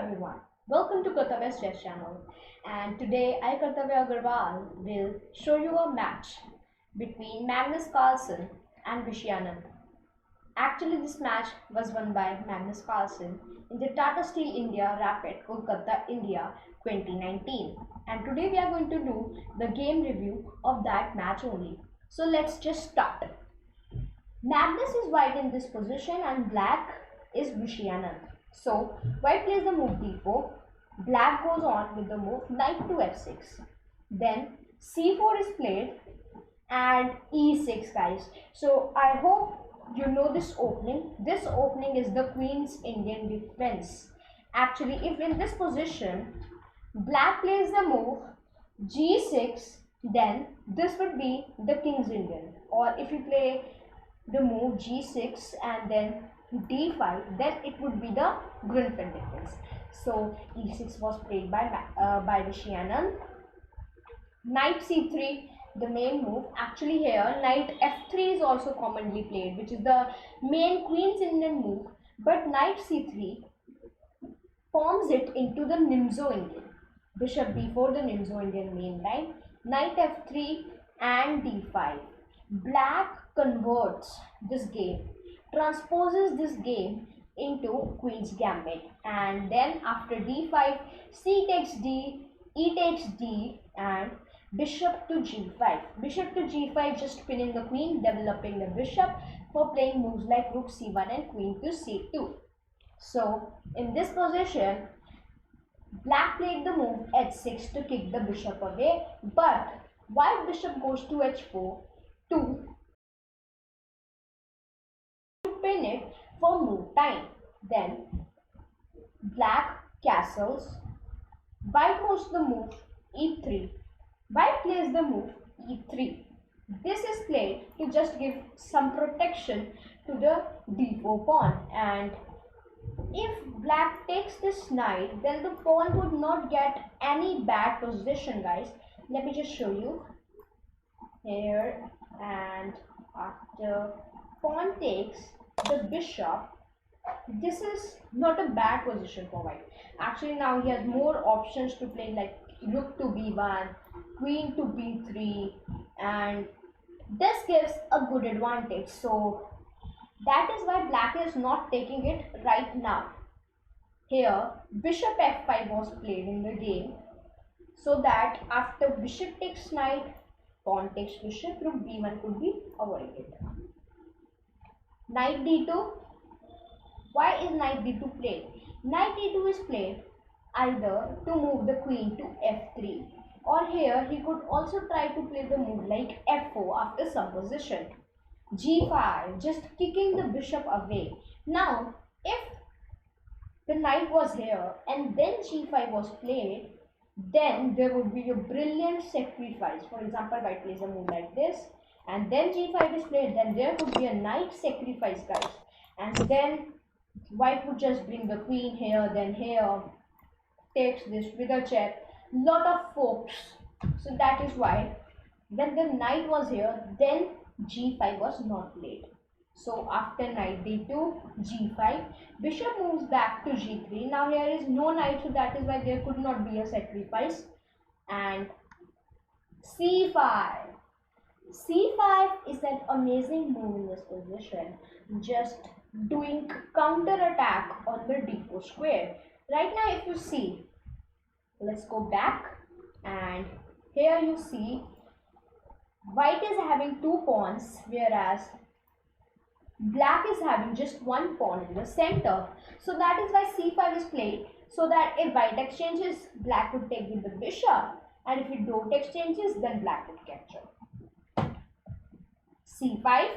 everyone, welcome to Kartavya's chess channel, and today I Kartavya Agarwal will show you a match between Magnus Carlsen and Vishwanathan. Actually, this match was won by Magnus Carlsen in the Tata Steel India Rapid Kolkata India 2019, and today we are going to do the game review of that match only. So let's just start. Magnus is white in this position and black is Vishwanathan. So white plays the move d4, black goes on with the move knight to f6. Then c4 is played and e6, guys. So I hope you know this opening. This opening is the Queen's Indian defense. Actually, if in this position black plays the move g6, then this would be the King's Indian. Or if you play the move g6 and then d5, then it would be the Grinfeld defense. So e6 was played by Vishyanand. Knight c3, the main move. Actually here knight f3 is also commonly played, which is the main Queen's Indian move, but knight c3 forms it into the Nimzo Indian. Bishop b4, the Nimzo Indian main line. Knight f3 and d5. Black converts this game, transposes this game into Queen's Gambit, and then after d5, c takes d, e takes d, and bishop to g5. Bishop to g5, just pinning the queen, developing the bishop for playing moves like rook c1 and queen to c2. So in this position, black played the move h6 to kick the bishop away, but white bishop goes to h4 to pin it for move time. Then black castles, white moves the move e3, white plays the move e3. This is played to just give some protection to the d4 pawn, and if black takes this knight, then the pawn would not get any bad position, guys. Let me just show you here. And after pawn takes the bishop, this is not a bad position for white. Actually, now he has more options to play, like rook to b1, queen to b3, and this gives a good advantage. So that is why black is not taking it right now. Here bishop f5 was played in the game, so that after bishop takes knight, pawn takes bishop, rook b1 could be avoided. Knight d2. Why is knight d2 played? Knight d2 is played either to move the queen to f3, or here he could also try to play the move like f4 after some position. g5, just kicking the bishop away. Now if the knight was here and then g5 was played, then there would be a brilliant sacrifice. For example, white plays a move like this and then g5 is played, then there could be a knight sacrifice, guys, and then white would just bring the queen here, then here, takes this with a check, lot of forks. So that is why when the knight was here, then g5 was not played. So after knight d2, g5, bishop moves back to g3. Now here is no knight, so that is why there could not be a sacrifice. And c5. c5 is an amazing move in this position, just doing counter attack on the d4 square. Right now if you see, let's go back, and here you see white is having two pawns, whereas black is having just one pawn in the center. So that is why c5 is played, so that if white exchanges, black would take with the bishop, and if it don't exchanges, then black would capture. c5,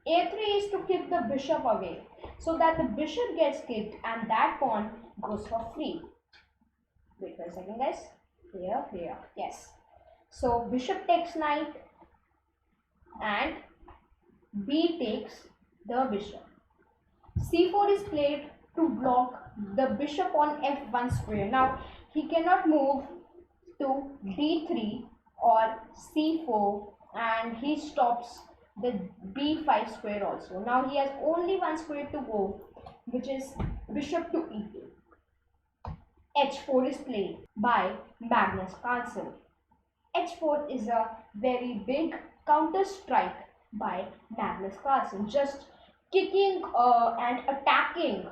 a3 is to kick the bishop away, so that the bishop gets kicked and that pawn goes for free. Wait for a second, guys. Here, yes. So bishop takes knight and b takes the bishop. c4 is played to block the bishop on f1 square. Now he cannot move to d3 or c4, and he stops the b5 square also. Now he has only one square to go, which is bishop to e2. h4 is played by Magnus Carlsen. h4 is a very big counter strike by Magnus Carlsen, just kicking and attacking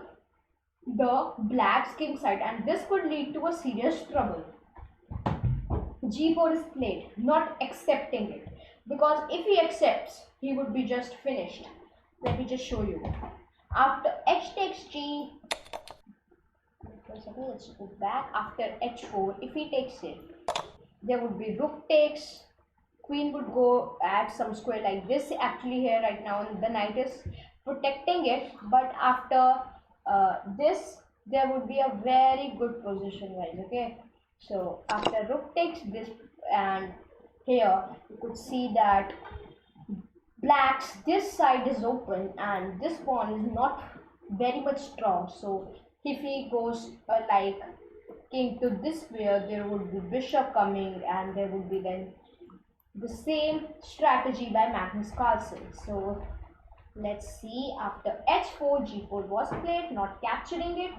the black's king side, and this could lead to a serious trouble. g4 is played, not accepting it, because if he accepts, he would be just finished. Let me just show you. After h takes g, let's go back. After h4, if he takes it, there would be rook takes, queen would go at some square like this actually here right now, and the knight is protecting it, but after this there would be a very good position, guys. Okay, so after rook takes this, and here you could see that black's this side is open and this pawn is not very much strong. So if he goes like king to this square, there would be bishop coming, and there would be then the same strategy by Magnus Carlsen. So let's see, after h4, g4 was played, not capturing it,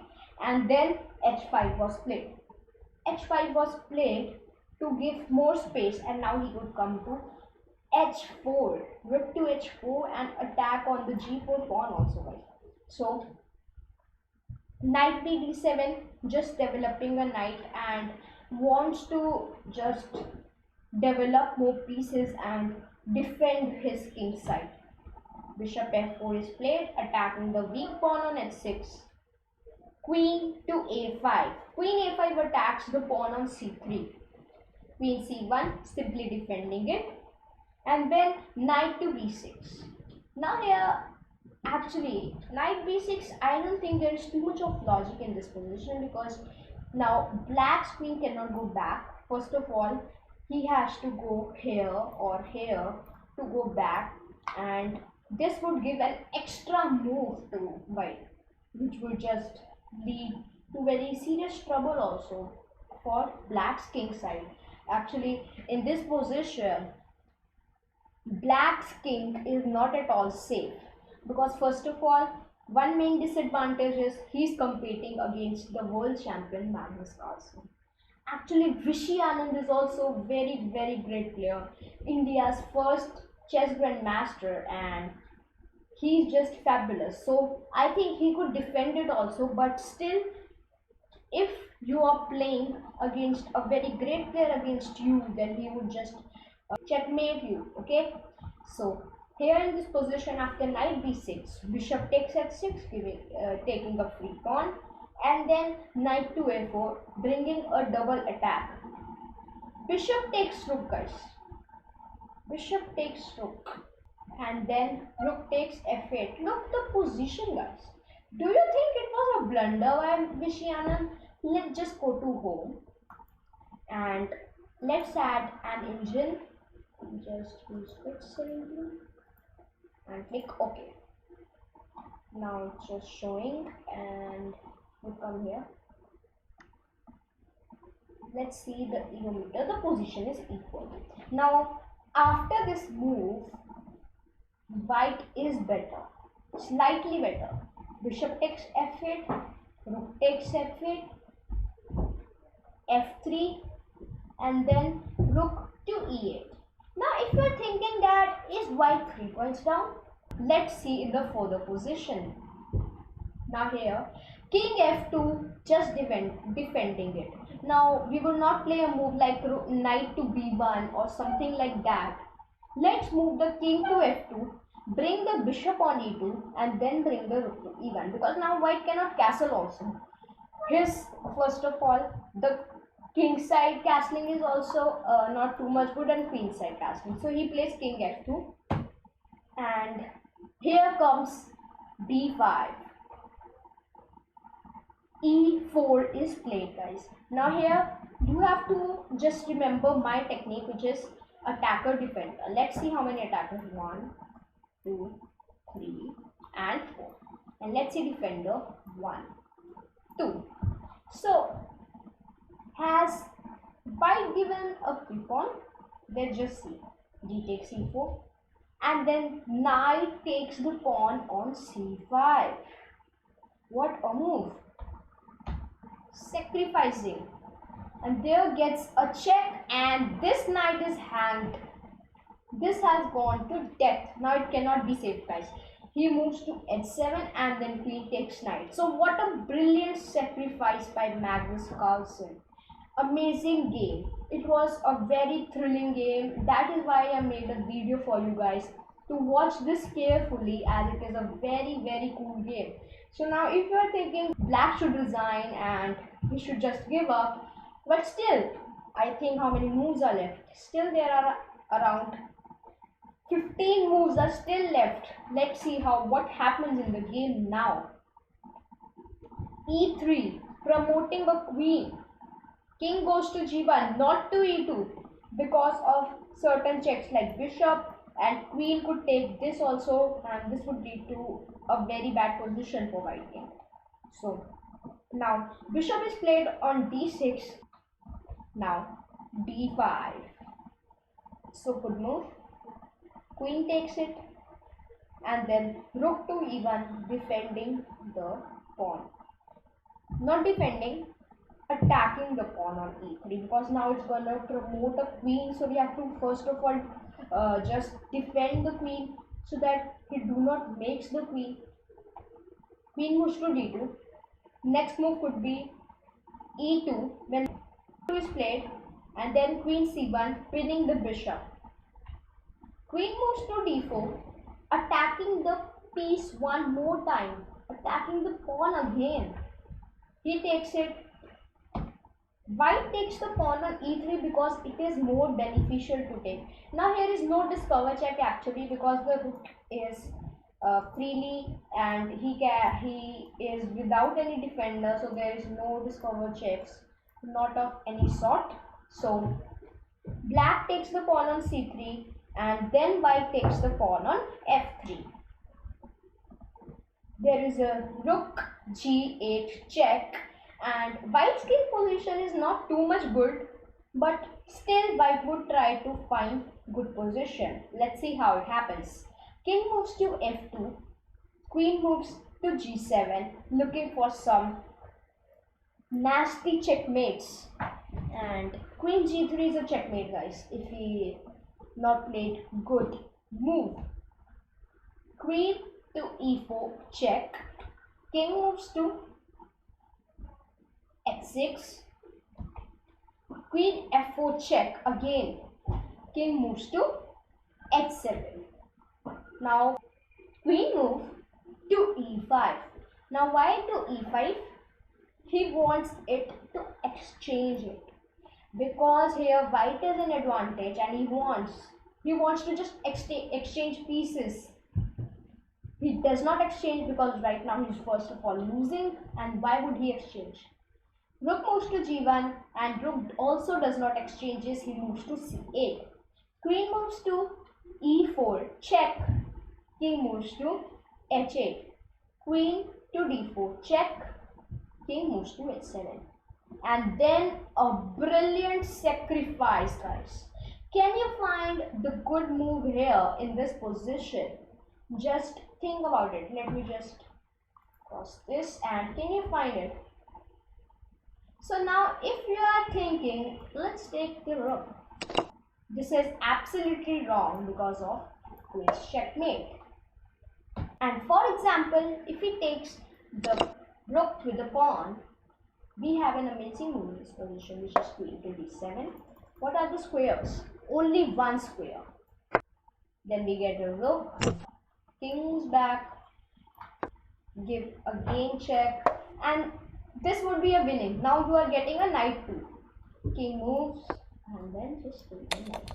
and then h5 was played. h5 was played to give more space, and now he would come to h4, rook to h4, and attack on the g4 pawn also, guys. So knight b d7, just developing a knight and wants to just develop more pieces and defend his king side. Bishop f4 is played, attacking the weak pawn on h6. Queen to a5. Queen a5 attacks the pawn on c3. Queen c1, simply defending it. And then knight to b6. Now here, actually, knight b6, I don't think there is too much of logic in this position, because now black's queen cannot go back. First of all, he has to go here or here to go back, and this would give an extra move to white, which would just lead to very serious trouble also for black's king side. Actually, in this position, black's king is not at all safe, because first of all, one main disadvantage is he's competing against the world champion Magnus Carlsen. Actually, Vishy Anand is also very, very great player, India's first chess grandmaster, and he's just fabulous. So I think he could defend it also, but still, if you are playing against a very great player against you, then he would just checkmate you. Okay, so here in this position, after knight b6, bishop takes h6, giving taking a free pawn, and then knight to a4, bringing a double attack. Bishop takes rook, guys. Bishop takes rook, and then rook takes f8. Look the position, guys. Do you think it was a blunder by Vishy Anand? Let's just go to home and let's add an engine. Just use quick 17 and click OK. Now it's just showing, and we'll come here. Let's see the egometer. The position is equal. Now after this move, white is better, slightly better. Bishop takes f8, rook takes f8, f3, and then rook to e8. Now if you are thinking that is white 3 points down, let's see the further position. Now here, king f2, just defending it. Now we will not play a move like knight to b1 or something like that. Let's move the king to f2, bring the bishop on e2, and then bring the rook to e1, because now white cannot castle also. His, first of all, the king side castling is also not too much good, and queen side castling. So he plays king f2, and here comes d5. e4 is played, guys. Now here you have to just remember my technique, which is attacker defender. Let's see how many attackers. 1, 2, 3, and 4. And let's see defender. 1, 2. So has white given a free pawn? Let's just see. D takes c4, and then knight takes the pawn on c5. What a move! sacrificing, and there gets a check, and this knight is hanged. This has gone to death. Now it cannot be saved, guys. He moves to h7 and then queen takes knight. So what a brilliant sacrifice by Magnus Carlsen. Amazing game. It was a very thrilling game. That is why I made a video for you guys to watch this carefully, as it is a very cool game. So now if you are thinking black should resign and he should just give up, but still I think how many moves are left? Still there are around 15 moves are still left. Let's see what happens in the game now. E3, promoting a queen. King goes to g1, not to e2, because of certain checks like bishop, and queen could take this also, and this would lead to a very bad position for white king. So now bishop is played on d6. Now d5. So good move. Queen takes it, and then rook to e1, defending the pawn. Not defending, attacking the pawn on e3, because now it's gonna promote a queen. So we have to first of all just defend the queen so that he do not makes the queen. Queen moves to d2. Next move could be e2 when e2 is played, and then queen c1, pinning the bishop. Queen moves to d4, attacking the piece one more time, attacking the pawn again. He takes it. White takes the pawn on e3 because it is more beneficial to take. Now here is no discover check actually, because the rook is freely, and he is without any defender, so there is no discover checks, not of any sort. So black takes the pawn on c3, and then white takes the pawn on f3. There is a rook g8 check, and white's king position is not too much good, but still white would try to find good position. Let's see how it happens. King moves to f2, queen moves to g7, looking for some nasty checkmates, and queen g3 is a checkmate, guys, if he not played good move. Queen to e4 check. King moves to x6. Queen f4 check again. King moves to h7. Now queen move to e5. Now why to e5? He wants it to exchange it, because here white is an advantage, and he wants to just exchange pieces. He does not exchange because right now he's first of all losing, and why would he exchange? Rook moves to g1, and rook also does not exchanges. He moves to c8. Queen moves to e4 check. King moves to h8. Queen to d4 check. King moves to h7. And then a brilliant sacrifice, guys. Can you find the good move here in this position? Just think about it. Let me just cross this, and can you find it? So now if you are thinking, let's take the rook, this is absolutely wrong because of queen's checkmate. And for example, if he takes the rook with the pawn, we have an amazing move in this position, which is queen to d7. What are the squares? Only one square. Then we get a rook, king moves back, give again check, and this would be a winning. Now you are getting a knight too. King moves, and then just take the knight.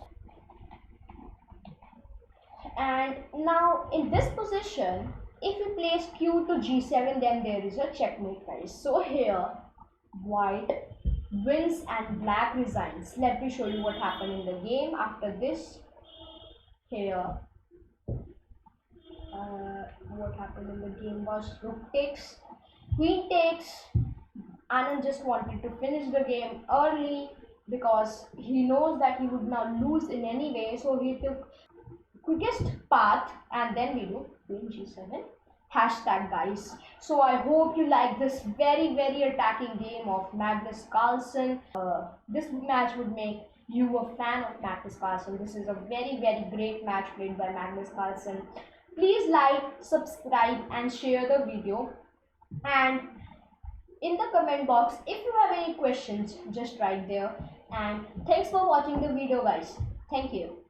And now in this position, if you place q to g7, then there is a checkmate, guys. So here white wins and black resigns. Let me show you what happened in the game after this. Here what happened in the game was rook takes, queen takes. Anand just wanted to finish the game early because he knows that he would now lose in any way, so he took quickest path, and then we do queen g7, hashtag guys. So I hope you like this very attacking game of Magnus Carlsen. This match would make you a fan of Magnus Carlsen. This is a very great match played by Magnus Carlsen. Please like, subscribe and share the video, and in the comment box if you have any questions just write there. And thanks for watching the video guys. Thank you.